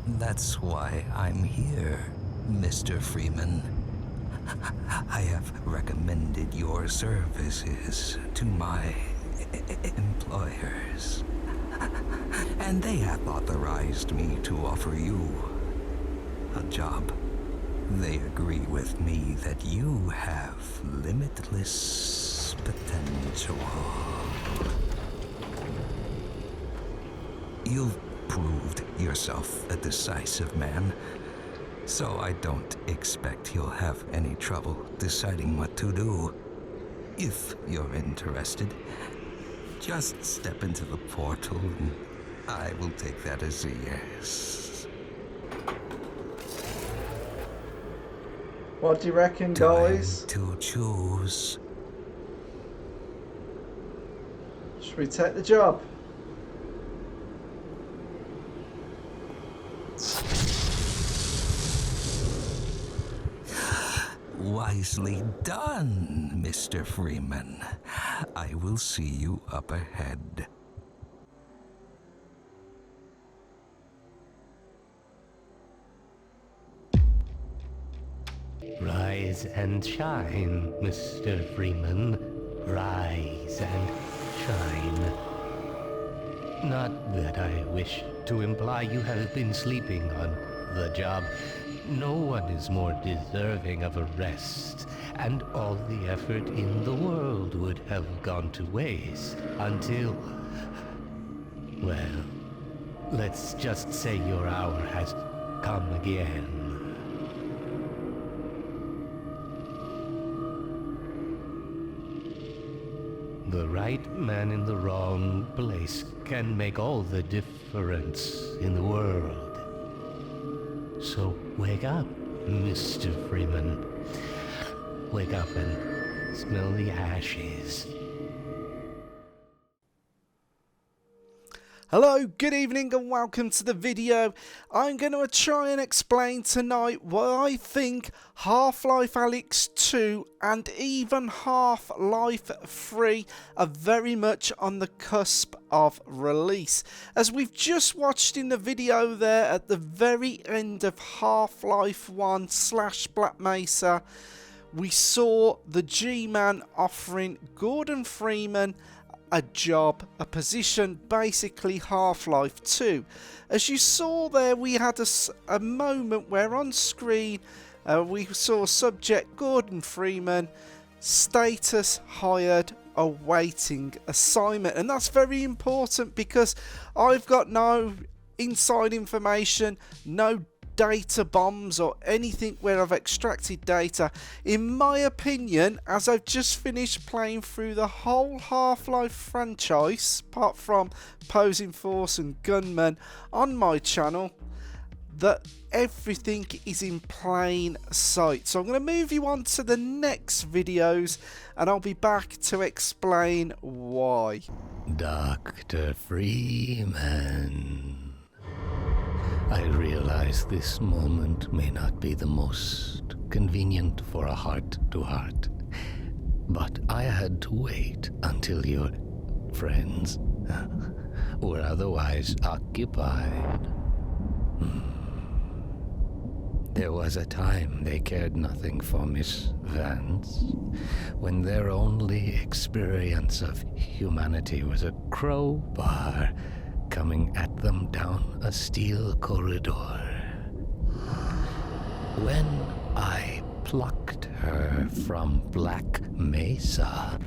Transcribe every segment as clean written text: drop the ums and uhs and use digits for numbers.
That's why I'm here, Mr. Freeman. I have recommended your services to my employers, and they have authorized me to offer you a job. They agree with me that you have limitless potential. You've proved yourself a decisive man, so I don't expect you'll have any trouble deciding what to do. If you're interested, just step into the portal and I will take that as a yes. What do you reckon, guys? Time to choose. Should we take the job? Wisely done, Mr. Freeman. I will see you up ahead. Rise and shine, Mr. Freeman. Rise and shine. Not that I wish to imply you have been sleeping on the job. No one is more deserving of a rest, and all the effort in the world would have gone to waste until... well, let's just say your hour has come again. The right man in the wrong place can make all the difference in the world. So wake up, Mr. Freeman. Wake up and smell the ashes. Hello, good evening and welcome to the video. I'm going to try and explain tonight why I think Half-Life Alyx 2 and even Half-Life 3 are very much on the cusp of release. As we've just watched in the video there at the very end of Half-Life 1 / Black Mesa, we saw the G-Man offering Gordon Freeman a job, a position, basically Half-Life 2. As you saw there, we had a moment where on screen we saw subject Gordon Freeman, status hired, awaiting assignment. And that's very important because I've got no inside information, no data bombs or anything where I've extracted data. In my opinion, as I've just finished playing through the whole Half-Life franchise, apart from Posing Force and Gunman on my channel, that everything is in plain sight. So I'm going to move you on to the next videos and I'll be back to explain why. Dr. Freeman. I realize this moment may not be the most convenient for a heart-to-heart, but I had to wait until your friends were otherwise occupied. There was a time they cared nothing for Miss Vance, when their only experience of humanity was a crowbar coming at them down a steel corridor. When I plucked her from Black Mesa,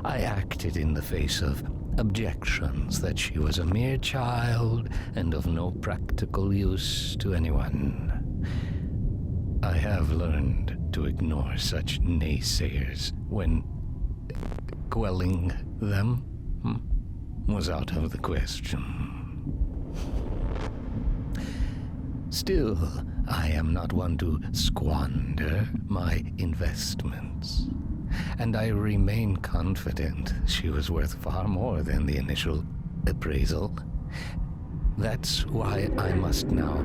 I acted in the face of objections that she was a mere child and of no practical use to anyone. I have learned to ignore such naysayers when quelling them was out of the question. Still, I am not one to squander my investments, and I remain confident she was worth far more than the initial appraisal. That's why I must now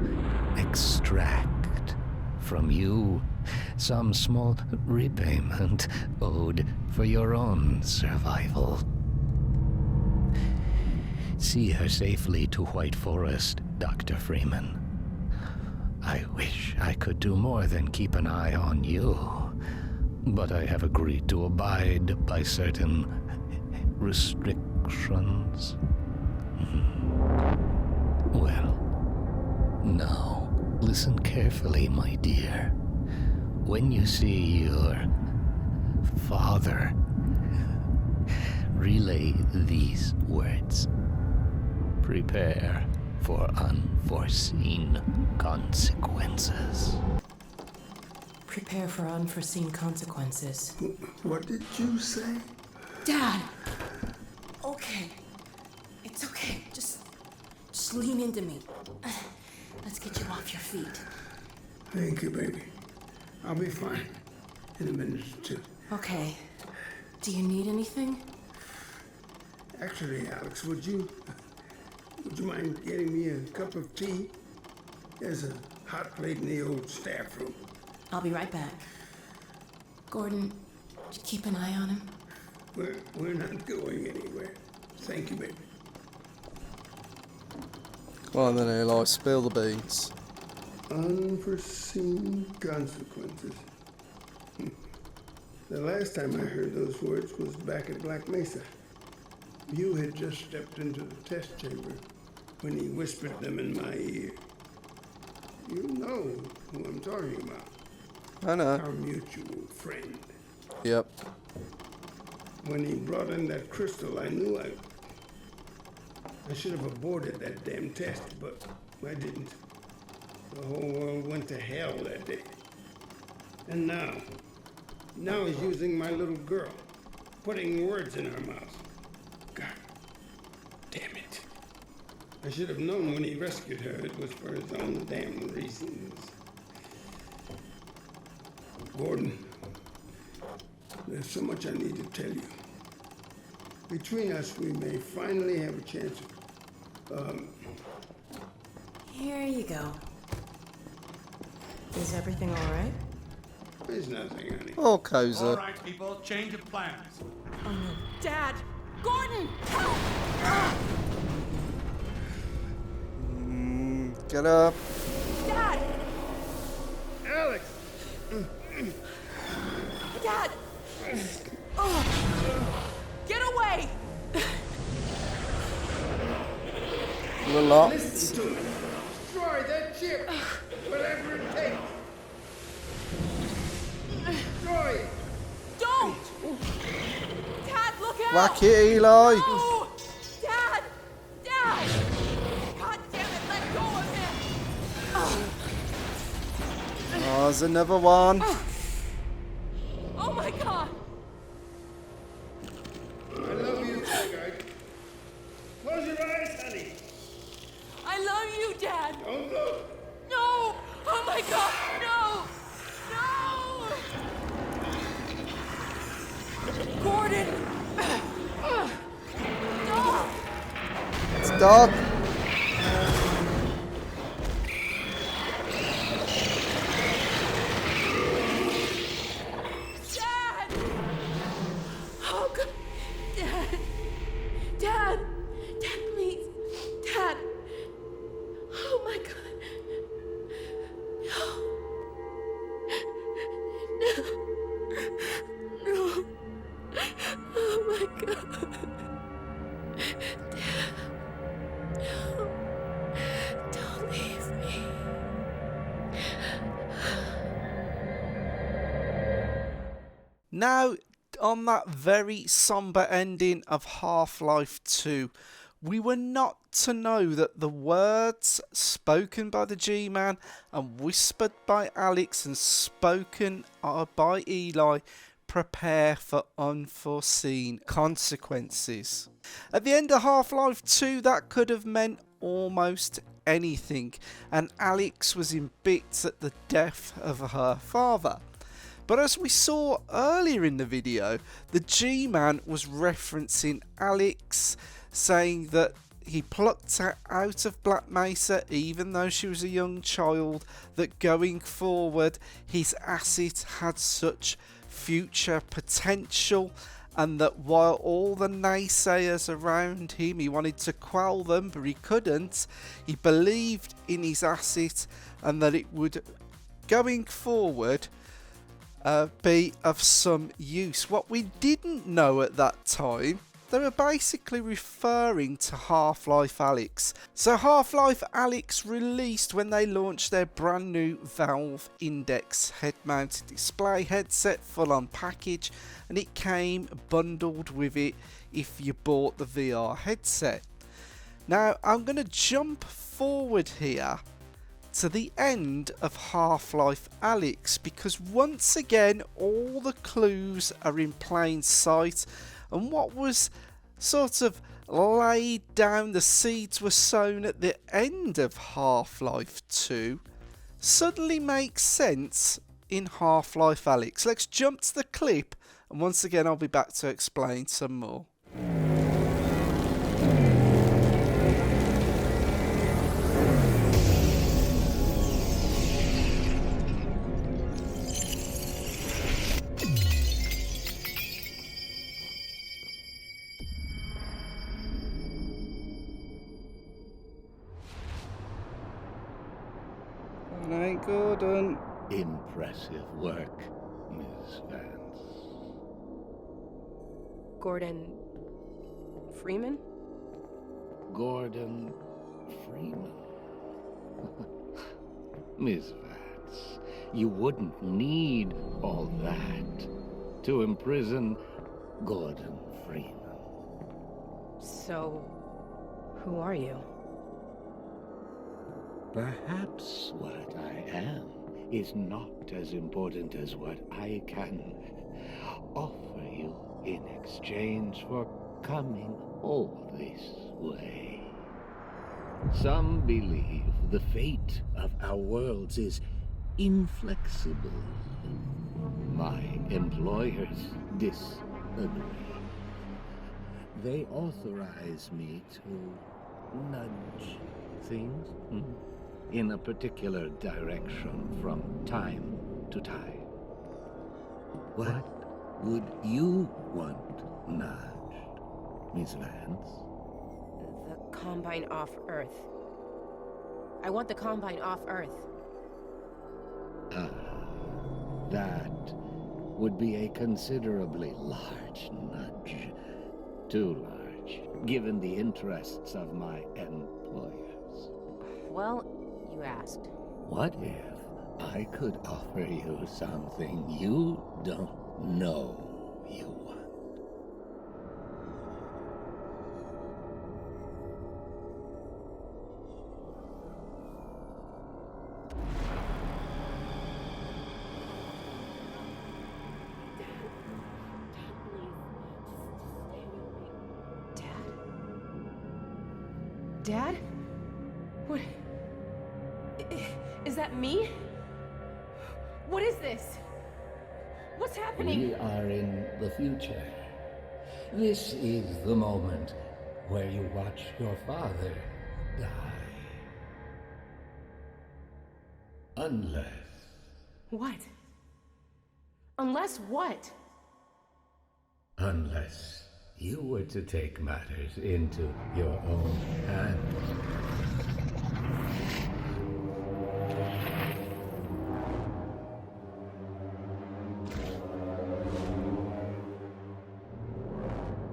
extract from you some small repayment owed for your own survival. see her safely to White Forest, Dr. Freeman. I wish I could do more than keep an eye on you, but I have agreed to abide by certain restrictions. Well, now, listen carefully, my dear. When you see your father, relay these words. Prepare for unforeseen consequences. Prepare for unforeseen consequences. What did you say? Dad! Okay. It's okay. Just lean into me. Let's get you off your feet. Thank you, baby. I'll be fine in a minute or two. Okay. Do you need anything? Actually, Alyx, would you mind getting me a cup of tea? There's a hot plate in the old staff room. I'll be right back. Gordon, did you keep an eye on him? We're not going anywhere. Thank you, baby. Come on then, Eli, spill the beans. Unforeseen consequences. The last time I heard those words was back at Black Mesa. You had just stepped into the test chamber when he whispered them in my ear. You know who I'm talking about. I know. Our mutual friend. Yep. When he brought in that crystal, I knew I should have aborted that damn test, but I didn't. The whole world went to hell that day. And now he's using my little girl, putting words in her mouth. God damn it. I should have known when he rescued her it was for his own damn reasons. Gordon, there's so much I need to tell you. Between us, we may finally have a chance of, Here you go. Is everything all right? there's nothing, honey. Oh, cozy. All right, people, change of plans. Oh no. Dad! Gordon! Help! Get up. Dad! Alyx! Dad! Get away! Relax. Listen to me. Destroy that ship. Whatever it takes. Destroy it. Don't! Dad, look out! Whack it, Eli. No! Dad! Dad! God damn it, let go of him! Oh, there's another one. Oh my god! I love you, sweetheart. Close your eyes, honey. I love you, Dad! Don't look. No! Oh my god, no! No! Gordon! Stop! Stop. Dad! Oh god! Dad! Dad! Dad, please! Dad! Oh my god! No! No! Oh my god! Dad! No! Don't leave me! Now, on that very somber ending of Half-Life 2, we were not to know that the words spoken by the G-Man and whispered by Alyx and spoken by Eli prepare for unforeseen consequences. At the end of Half-Life 2, that could have meant almost anything, and Alyx was in bits at the death of her father. But as we saw earlier in the video, the G-Man was referencing Alyx, saying that he plucked her out of Black Mesa even though she was a young child, that going forward his asset had such future potential, and that while all the naysayers around him, he wanted to quell them, but he couldn't. He believed in his asset and that it would, going forward, be of some use. What we didn't know at that time, they were basically referring to Half-Life Alyx. So Half-Life Alyx released when they launched their brand new Valve Index head-mounted display headset, full-on package, and it came bundled with it if you bought the VR headset. Now I'm going to jump forward here to the end of Half-Life Alyx, because once again all the clues are in plain sight, and what was sort of laid down, the seeds were sown at the end of Half-Life 2, suddenly makes sense in Half-Life Alyx. Let's jump to the clip, and once again I'll be back to explain some more. Ain't Gordon. Impressive work, Miss Vance. Gordon Freeman? Gordon Freeman. Miss Vance, you wouldn't need all that to imprison Gordon Freeman. So, who are you? Perhaps what I am is not as important as what I can offer you in exchange for coming all this way. Some believe the fate of our worlds is inflexible. My employers disagree. They authorize me to nudge things in a particular direction from time to time. What would you want nudged, Miss Vance? The Combine off Earth. I want the Combine off Earth. That would be a considerably large nudge. Too large, given the interests of my employers. Well, you asked. What if I could offer you something you don't know you want? Dad? What? Is that me? What is this? What's happening? We are in the future. This is the moment where you watch your father die. Unless... What? Unless what? Unless you were to take matters into your own hands.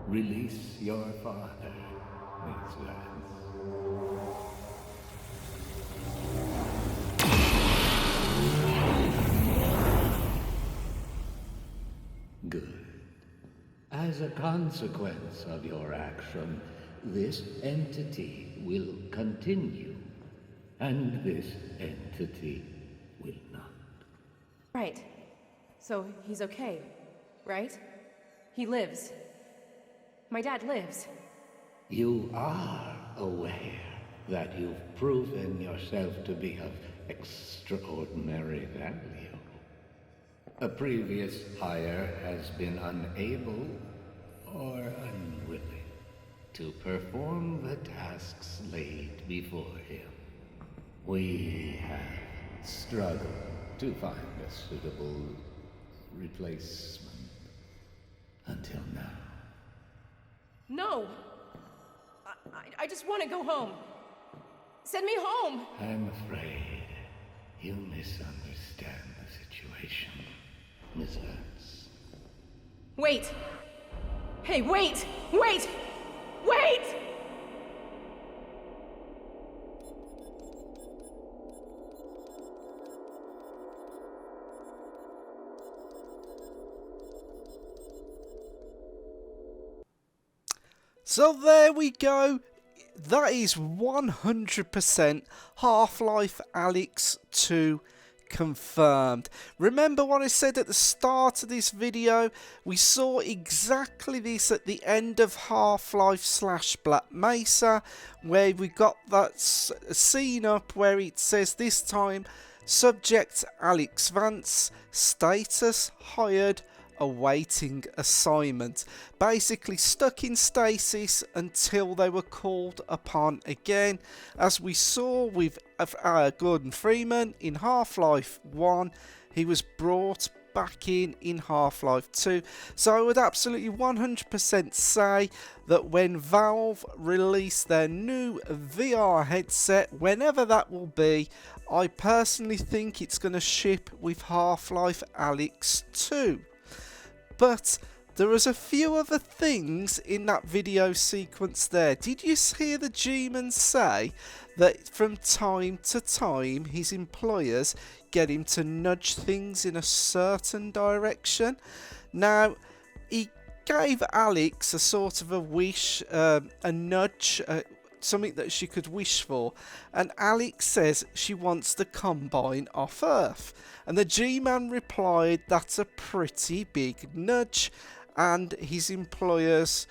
Release your father, Miss Vance. Good. As a consequence of your action, this entity will continue, and this entity will not. Right. So he's okay, right? He lives. My dad lives. You are aware that you've proven yourself to be of extraordinary value. A previous hire has been unable or unwilling to perform the tasks laid before him. We have struggled to find a suitable replacement. until now. No! I just want to go home. Send me home! I'm afraid you misunderstand the situation, Miss Alyx. Wait! Hey, wait! Wait! Wait! So there we go. That is 100% Half-Life Alyx 2 confirmed. Remember what I said at the start of this video? We saw exactly this at the end of Half-Life / Black Mesa, where we got that scene up where it says this time, subject Alyx Vance, status hired, awaiting assignment. Basically stuck in stasis until they were called upon again, as we saw with Gordon Freeman in Half-Life 1. He was brought back in Half-Life 2. So I would absolutely 100% say that when Valve release their new VR headset, whenever that will be, I personally think it's going to ship with Half-Life Alyx 2. But there was a few other things in that video sequence there. Did you hear the G-man say that from time to time his employers get him to nudge things in a certain direction? Now, he gave Alyx a sort of a wish, a nudge, something that she could wish for, and Alyx says she wants the Combine off Earth, and the G-man replied that's a pretty big nudge, and his employers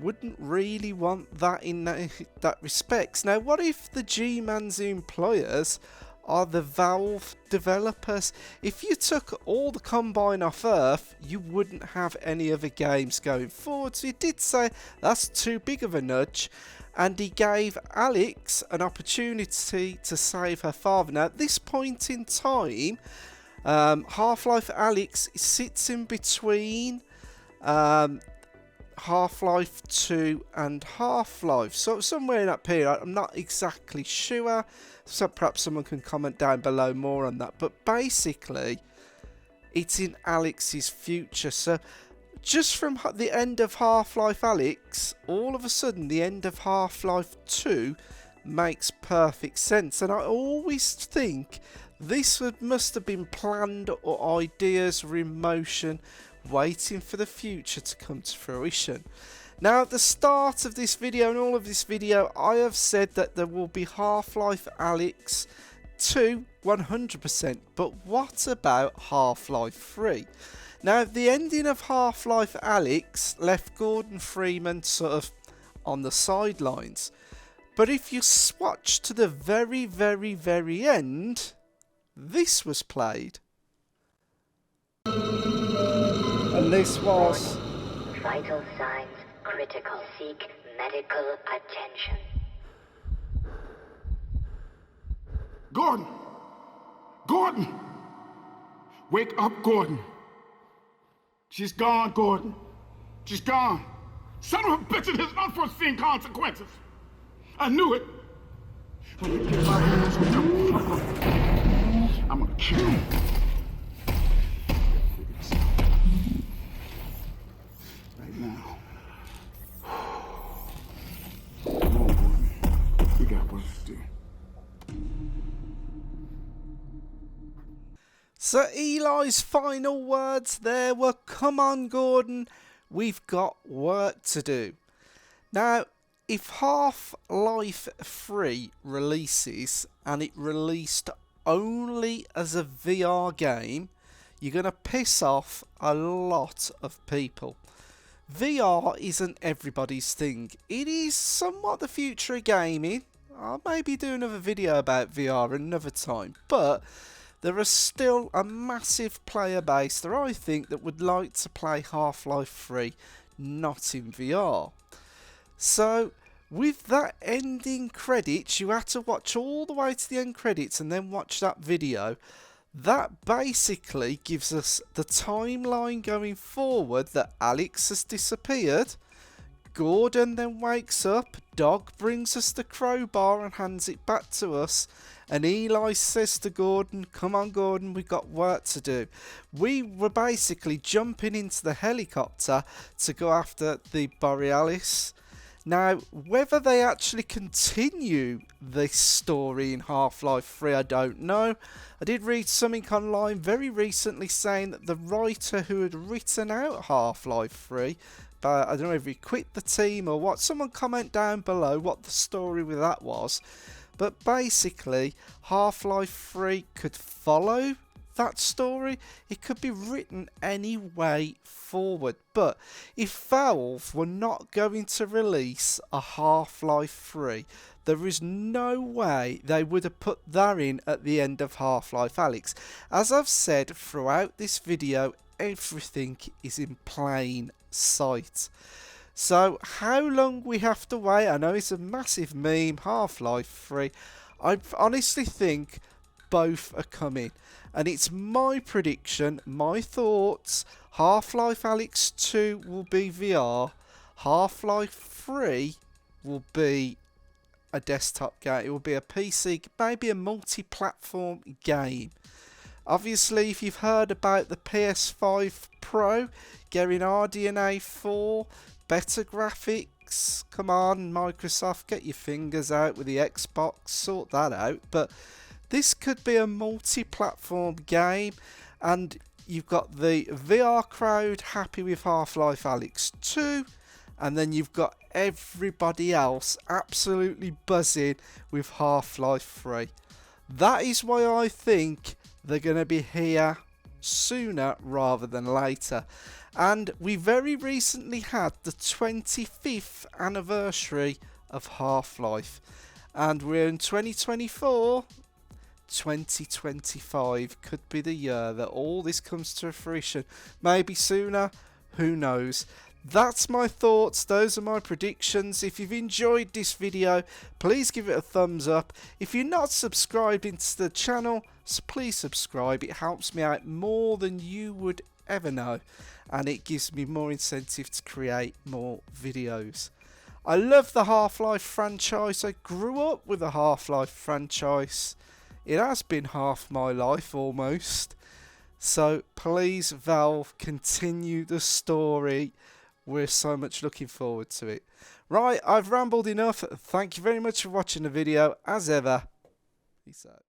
wouldn't really want that in that respects. Now what if the G-man's employers are the Valve developers? If you took all the Combine off Earth, you wouldn't have any other games going forward. So he did say that's too big of a nudge, and he gave Alyx an opportunity to save her father. Now at this point in time, Half-Life Alyx sits in between Half-Life 2 and Half-Life, so somewhere in that period. I'm not exactly sure, so perhaps someone can comment down below more on that, but basically it's in Alyx's future. So just from the end of Half-Life Alyx, all of a sudden the end of Half-Life 2 makes perfect sense, and I always think this must have been planned, or ideas were in motion waiting for the future to come to fruition. Now at the start of this video and all of this video, I have said that there will be Half-Life Alyx 2 100%, but what about Half-Life 3? Now the ending of Half-Life Alyx left Gordon Freeman sort of on the sidelines, but if you swatch to the very end, this was played. And this was... Vital signs critical. Seek medical attention. Gordon! Gordon! Wake up, Gordon. She's gone, Gordon. She's gone. Son of a bitch, it has unforeseen consequences. I knew it. When you get my hands on you, I'm gonna kill you. Right now. Come on, Gordon. We got work to do. So Eli's final words there were, come on Gordon, we've got work to do. Now, if Half-Life 3 releases and it released only as a VR game, you're going to piss off a lot of people. VR isn't everybody's thing. It is somewhat the future of gaming. I'll maybe do another video about VR another time, but there is still a massive player base that I think that would like to play Half-Life 3 not in VR. So with that ending credits, you had to watch all the way to the end credits and then watch that video. That basically gives us the timeline going forward that Alyx has disappeared. Gordon then wakes up, Dog brings us the crowbar and hands it back to us, and Eli says to Gordon, come on Gordon, we've got work to do. We were basically jumping into the helicopter to go after the Borealis. Now, whether they actually continue this story in Half-Life 3, I don't know. I did read something online very recently saying that the writer who had written out Half-Life 3, but I don't know if he quit the team or what. Someone comment down below what the story with that was. But basically, Half-Life 3 could follow that story. It could be written any way forward. But if Valve were not going to release a Half-Life 3, there is no way they would have put that in at the end of Half-Life Alyx. As I've said throughout this video, everything is in plain sight. So how long we have to wait? I know it's a massive meme, Half-Life 3. I honestly think both are coming. And it's my prediction, my thoughts, Half-Life Alyx 2 will be VR, Half-Life 3 will be a desktop game, it will be a PC, maybe a multi-platform game. Obviously, if you've heard about the PS5 Pro getting RDNA 4, better graphics, come on Microsoft, get your fingers out with the Xbox, sort that out. But this could be a multi-platform game, and you've got the VR crowd happy with Half-Life Alyx 2, and then you've got everybody else absolutely buzzing with Half-Life 3. That is why I think they're going to be here sooner rather than later. And we very recently had the 25th anniversary of Half-Life, and we're in 2024. 2025 could be the year that all this comes to fruition. Maybe sooner, who knows. That's my thoughts, those are my predictions. If you've enjoyed this video, please give it a thumbs up. If you're not subscribed into the channel, please subscribe. It helps me out more than you would ever know, and it gives me more incentive to create more videos. I love the Half-Life franchise. I grew up with the Half-Life franchise. It has been half my life almost. So please, Valve, continue the story. We're so much looking forward to it. Right, I've rambled enough. Thank you very much for watching the video. As ever, peace out.